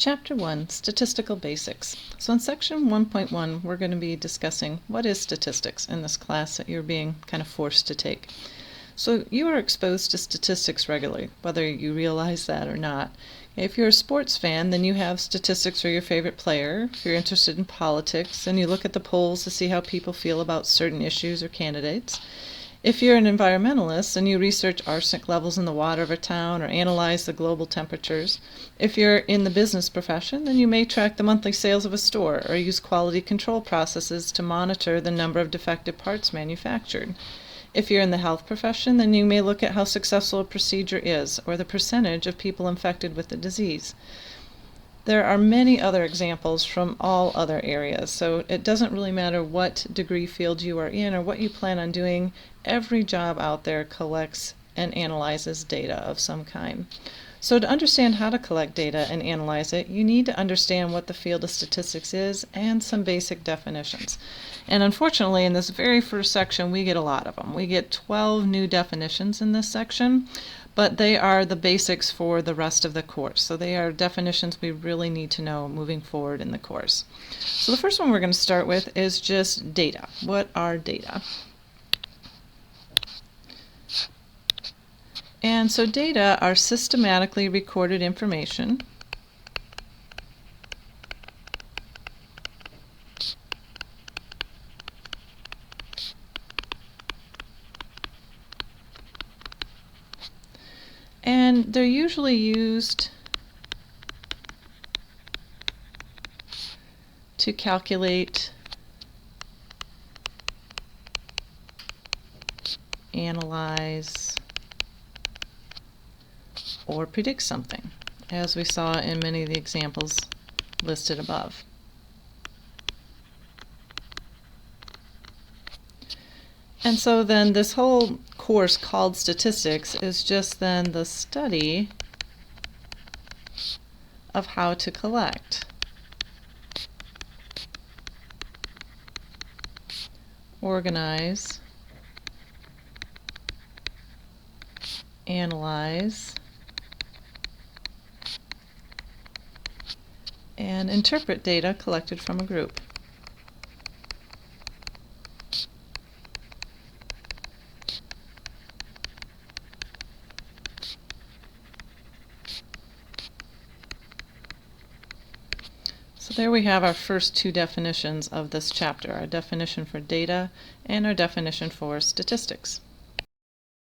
Chapter 1, Statistical Basics. So in Section 1.1, we're going to be discussing what is statistics in this class that you're being kind of forced to take. So you are exposed to statistics regularly, whether you realize that or not. If you're a sports fan, then you have statistics for your favorite player. If you're interested in politics, then you look at the polls to see how people feel about certain issues or candidates. If you're an environmentalist, then you research arsenic levels in the water of a town or analyze the global temperatures. If you're in the business profession, then you may track the monthly sales of a store or use quality control processes to monitor the number of defective parts manufactured. If you're in the health profession, then you may look at how successful a procedure is or the percentage of people infected with the disease. There are many other examples from all other areas, so it doesn't really matter what degree field you are in or what you plan on doing. Every job out there collects and analyzes data of some kind. So to understand how to collect data and analyze it, you need to understand what the field of statistics is and some basic definitions. And unfortunately, in this very first section, we get a lot of them. We get 12 new definitions in this section, but they are the basics for the rest of the course. So they are definitions we really need to know moving forward in the course. So the first one we're going to start with is just data. What are data? And so data are systematically recorded information and they're usually used to calculate, analyze, or predict something, as we saw in many of the examples listed above. And so then this whole course called statistics is just then the study of how to collect, organize, analyze, and interpret data collected from a group. So there we have our first two definitions of this chapter, our definition for data and our definition for statistics.